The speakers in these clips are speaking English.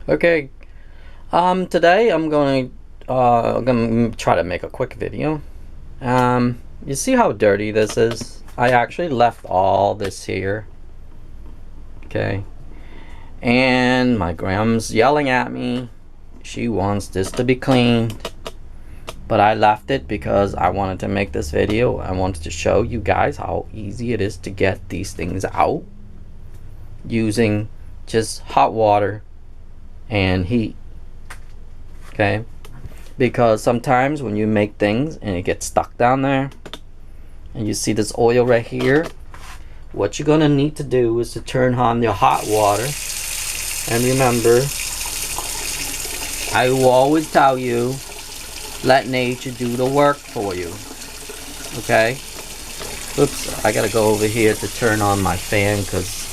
Okay, today I'm gonna try to make a quick video. You see how dirty this is? I actually left all this here. Okay, and my grandma's yelling at me. She wants this to be cleaned, but I left it because I wanted to make this video. I wanted to show you guys how easy it is to get these things out using just hot water and heat. Okay, because sometimes when you make things and it gets stuck down there and you see this oil right here, what you're gonna need to do is to turn on your hot water. And remember, I will always tell you, let nature do the work for you. Okay, oops, I gotta go over here to turn on my fan because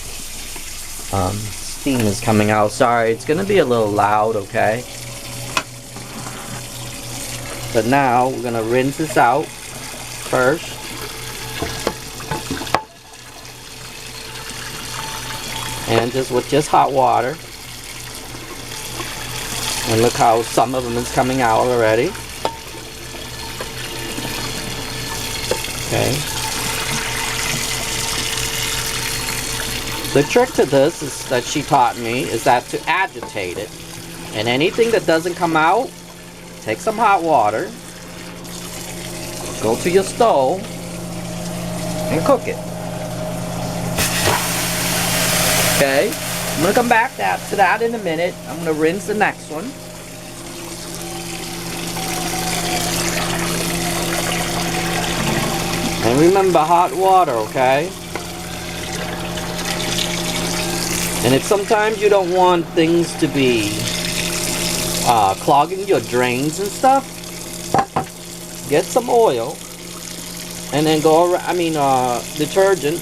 steam is coming out. Sorry, it's gonna be a little loud. Okay, but now we're gonna rinse this out first. And just with just hot water. And look how some of them is coming out already. Okay. The trick to this is that she taught me is that to agitate it. And anything that doesn't come out, take some hot water, go to your stove, and cook it. Okay, I'm going to come back to that in a minute. I'm going to rinse the next one. And remember, hot water, okay? And if sometimes you don't want things to be clogging your drains and stuff, get some oil and then go around, detergent,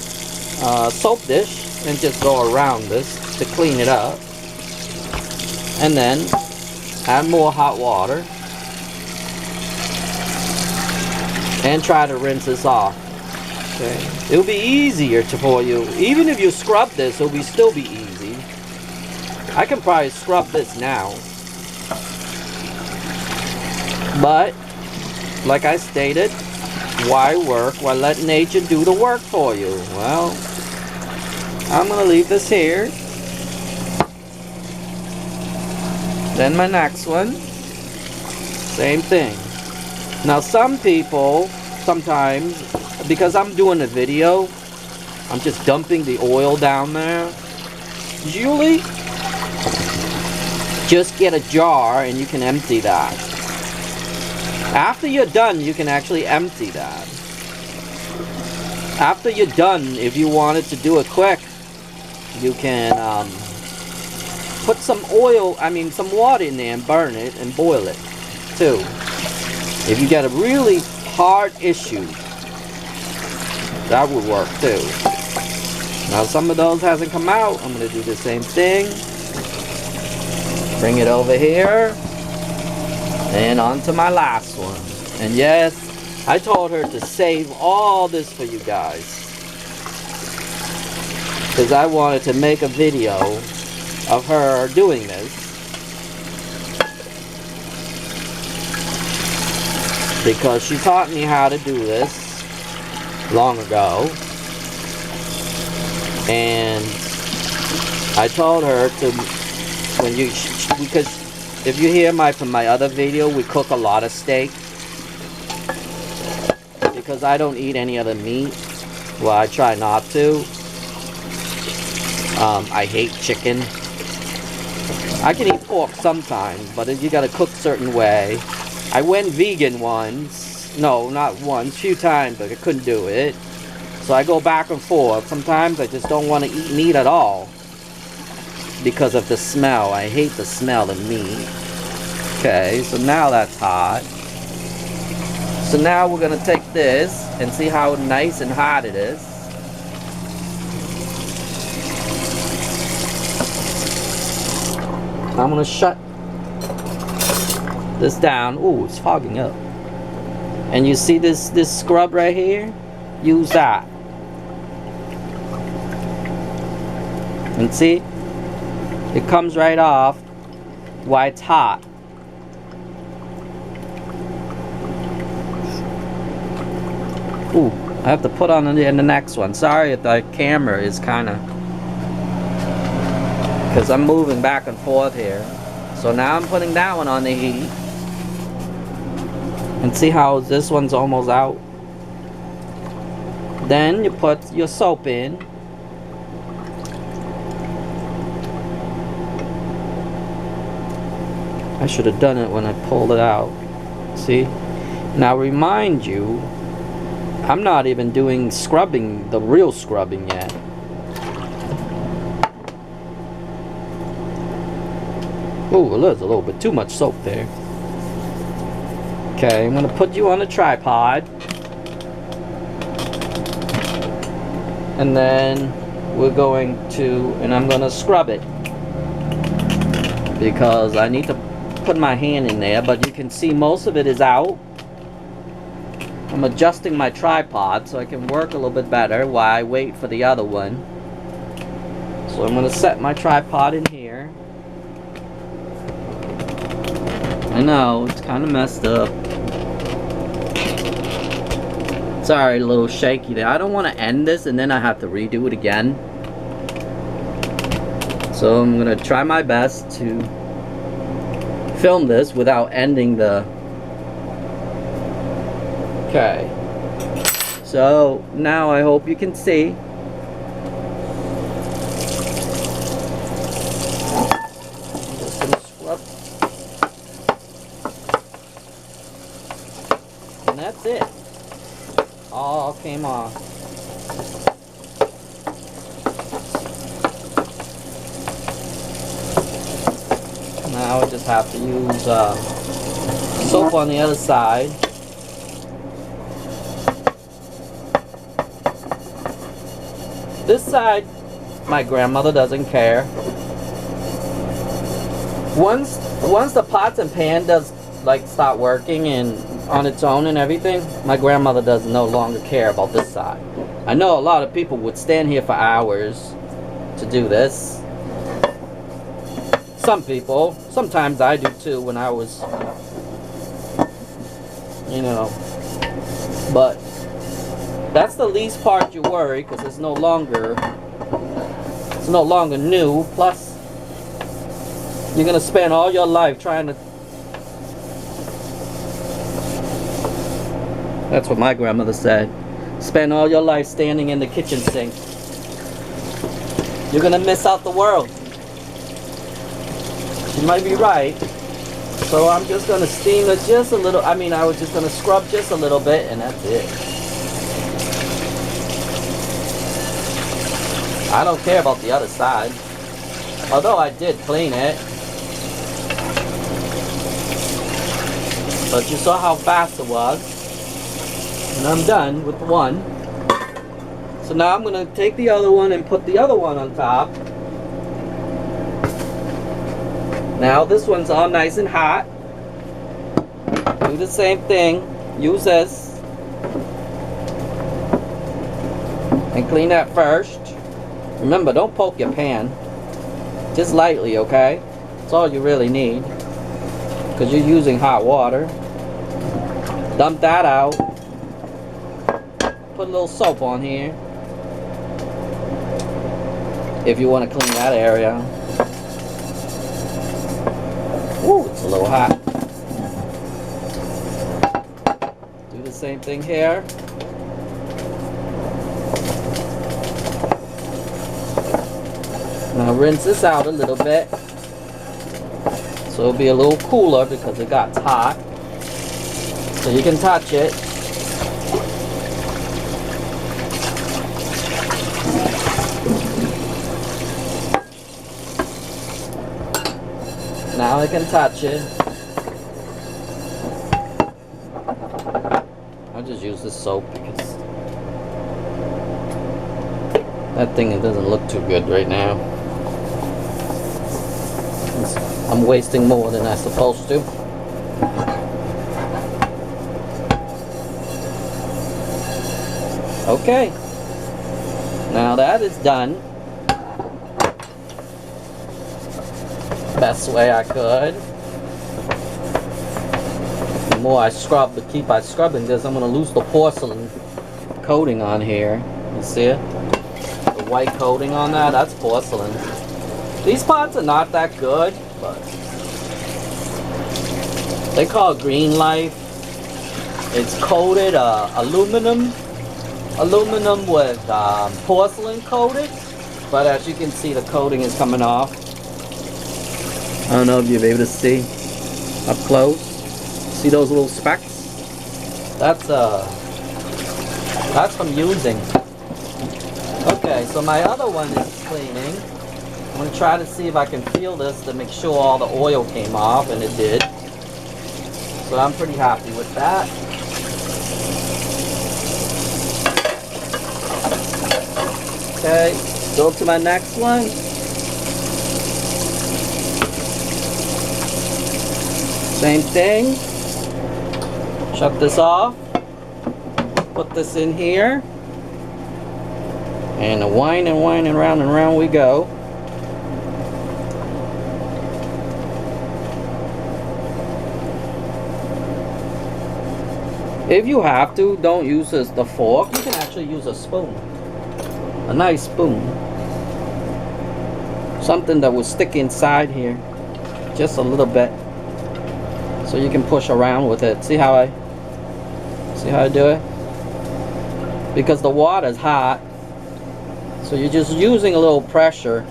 soap dish, and just go around this to clean it up. And then add more hot water and try to rinse this off. Okay, it'll be easier for you. Even if you scrub this, it'll still be easy. I can probably scrub this now, but like I stated, why work? Why let nature do the work for you? Well, I'm gonna leave this here. Then my next one, same thing. Now some people, sometimes, because I'm doing a video, I'm just dumping the oil down there. Usually, just get a jar and you can empty that. After you're done, you can actually empty that. After you're done, if you wanted to do it quick, you can put some some water in there and burn it and boil it too. If you got a really hard issue, that would work too. Now some of those hasn't come out. I'm going to do the same thing. Bring it over here. And on to my last one. And yes, I told her to save all this for you guys, because I wanted to make a video of her doing this. Because she taught me how to do this long ago. And I told her to, because if you hear from my other video, we cook a lot of steak. Because I don't eat any other meat. Well, I try not to. I hate chicken. I can eat pork sometimes, but you gotta cook a certain way. I went vegan once. No, not once. A few times, but I couldn't do it. So I go back and forth. Sometimes I just don't want to eat meat at all because of the smell. I hate the smell of meat. Okay, so now that's hot. So now we're going to take this and see how nice and hot it is. I'm going to shut this down. Ooh, it's fogging up. And you see this scrub right here? Use that. And see? It comes right off. while it's hot. Ooh, I have to put on in the next one. Sorry if the camera is kind of, because I'm moving back and forth here. So now I'm putting that one on the heat. And see how this one's almost out? Then you put your soap in. I should have done it when I pulled it out. See? Now remind you, I'm not even doing scrubbing, the real scrubbing yet. Ooh, there's a little bit too much soap there. Okay, I'm gonna put you on a tripod. And then we're going to, and I'm gonna scrub it. Because I need to put my hand in there, but you can see most of it is out. I'm adjusting my tripod so I can work a little bit better while I wait for the other one. So I'm going to set my tripod in here. I know, it's kind of messed up. Sorry, a little shaky there. I don't want to end this and then I have to redo it again. So I'm going to try my best to film this without ending the... Okay, so now I hope you can see. I'm just gonna scrub. And that's it. All came off. Now I just have to use soap on the other side. This side, my grandmother doesn't care. Once the pots and pan does like start working and on its own and everything, my grandmother does no longer care about this side. I know a lot of people would stand here for hours to do this. Some people, sometimes I do too when I was, you know, but that's the least part you worry, because it's no longer new. Plus, you're gonna spend all your life trying to. That's what my grandmother said. Spend all your life standing in the kitchen sink. You're gonna miss out the world. She might be right. So I'm just gonna steam it just a little. I was just gonna scrub just a little bit, and that's it. I don't care about the other side. Although I did clean it. But you saw how fast it was. And I'm done with one. So now I'm going to take the other one and put the other one on top. Now this one's all nice and hot. Do the same thing. Use this. And clean that first. Remember, don't poke your pan. Just lightly, okay? That's all you really need. Because you're using hot water. Dump that out. Put a little soap on here. If you want to clean that area. Ooh, it's a little hot. Do the same thing here. Now rinse this out a little bit. So it'll be a little cooler because it got hot. So you can touch it. Now I can touch it. I'll just use this soap because that thing, it doesn't look too good right now. I'm wasting more than I'm supposed to. Okay. Now that is done. best way I could. The more I scrub, but keep on scrubbing this, I'm gonna lose the porcelain coating on here. You see it? The white coating on that, that's porcelain. These pots are not that good, but they call it Green Life. It's coated aluminum with porcelain coated, but as you can see, the coating is coming off. I don't know if you'll be able to see up close. See those little specks? That's from using. Okay, so my other one is cleaning. I'm gonna try to see if I can feel this to make sure all the oil came off, and it did. So I'm pretty happy with that. Okay, go to my next one. Same thing. Shut this off. Put this in here. And wind and wind and round we go. If you have to, don't use the fork. You can actually use a spoon. A nice spoon. Something that will stick inside here. Just a little bit. So you can push around with it. See how I do it? Because the water is hot. So you're just using a little pressure.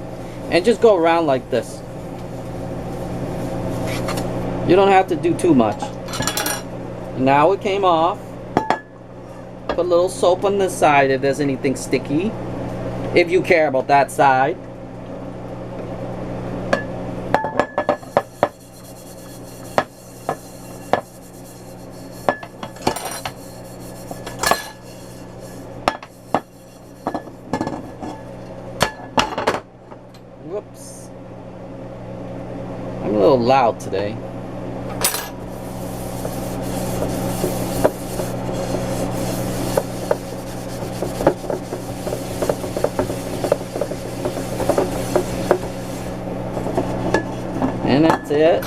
And just go around like this. You don't have to do too much. Now it came off. Put a little soap on the side if there's anything sticky. If you care about that side. Whoops. I'm a little loud today. And that's it.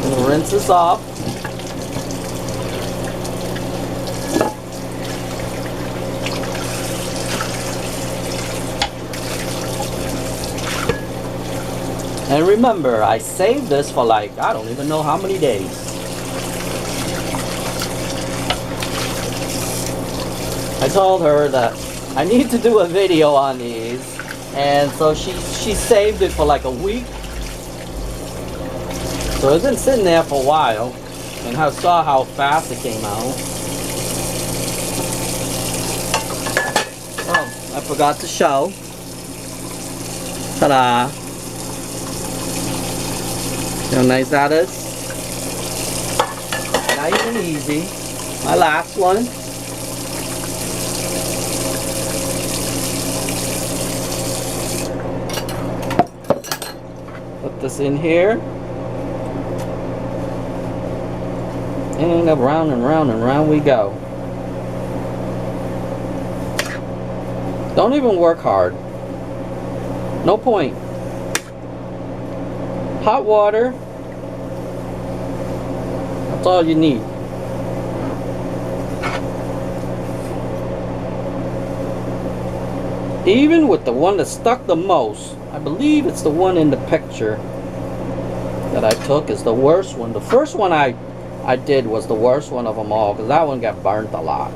We'll rinse this off. And remember, I saved this for like, I don't even know how many days. I told her that I need to do a video on these. And so she saved it for like a week. So it's been sitting there for a while. And I saw how fast it came out. Oh, I forgot to show. Ta-da! See how nice that is? Nice and easy. My last one. Put this in here. And around and round and round we go. Don't even work hard. No point. Hot water. That's all you need. Even with the one that stuck the most, I believe it's the one in the picture that I took is the worst one. The first one I did was the worst one of them all because that one got burnt a lot.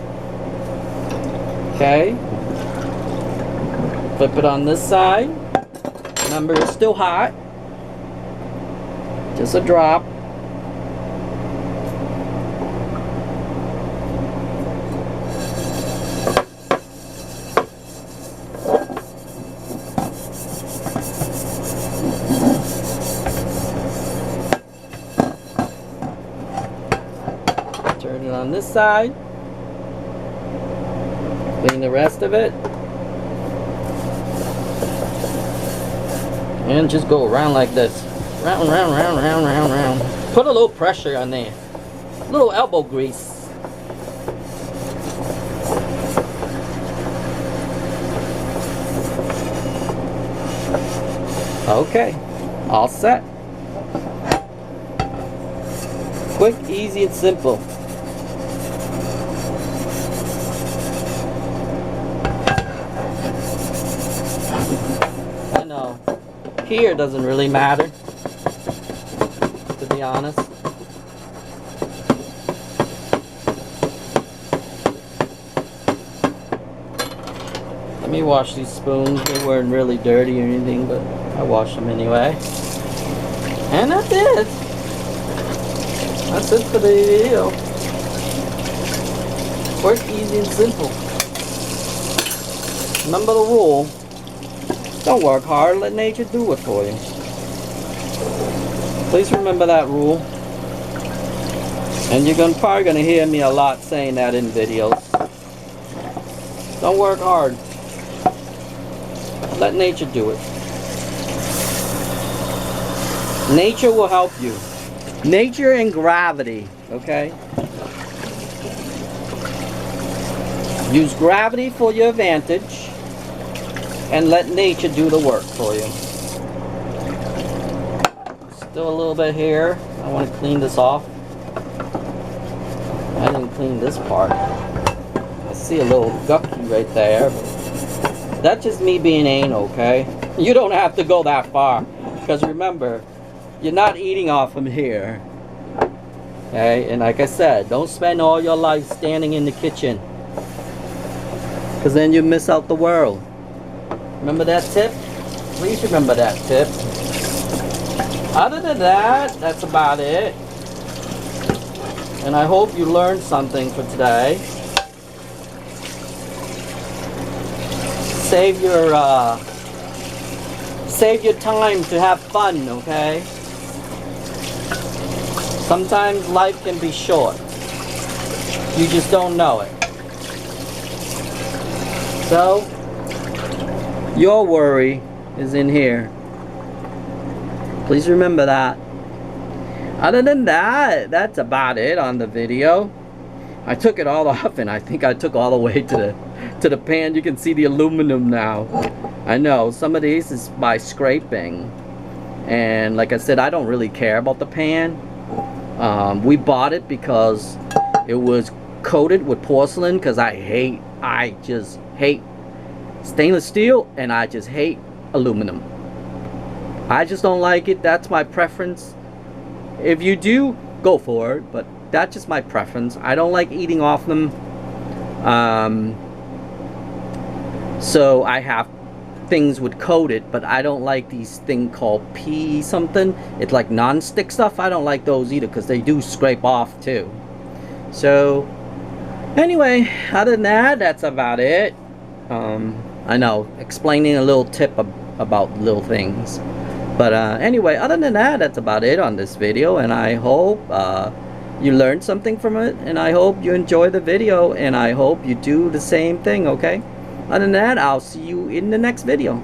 Okay. Flip it on this side. Remember, it's still hot. Just a drop. Turn it on this side. Clean the rest of it. And just go around like this. Round, round, round, round, round, round. Put a little pressure on there. A little elbow grease. Okay, all set. Quick, easy, and simple. I know. Here doesn't really matter, to be honest. Let me wash these spoons. They weren't really dirty or anything, but I washed them anyway. And that's it. That's it for the video. Quick, easy, and simple. Remember the rule. Don't work hard, let nature do it for you. Please remember that rule. And you're probably going to hear me a lot saying that in videos. Don't work hard. Let nature do it. Nature will help you. Nature and gravity, okay? Use gravity for your advantage and let nature do the work for you. Still a little bit here. I want to clean this off. I didn't clean this part. I see a little gucky right there. That's just me being anal, okay? You don't have to go that far. Because remember, you're not eating off from here. Okay? And like I said, don't spend all your life standing in the kitchen. Because then you miss out the world. Remember that tip? Please remember that tip. Other than that, that's about it. And I hope you learned something for today. Save your time to have fun, okay? Sometimes life can be short. You just don't know it. So, your worry is in here. Please remember that. Other than that, that's about it on the video. I took it all off, and I think I took all the way to the pan. You can see the aluminum now. I know some of these is by scraping, and like I said, I don't really care about the pan. We bought it because it was coated with porcelain, because I just hate stainless steel, and I just hate aluminum. I just don't like it. That's my preference. If you do, go for it, but that's just my preference. I don't like eating off them. So I have things with coated, but I don't like these thing called P something. It's like non-stick stuff. I don't like those either, because they do scrape off too. So anyway, other than that, that's about it. I know, explaining a little tip about little things. But anyway, other than that, that's about it on this video. And I hope you learned something from it. And I hope you enjoy the video. And I hope you do the same thing, okay? Other than that, I'll see you in the next video.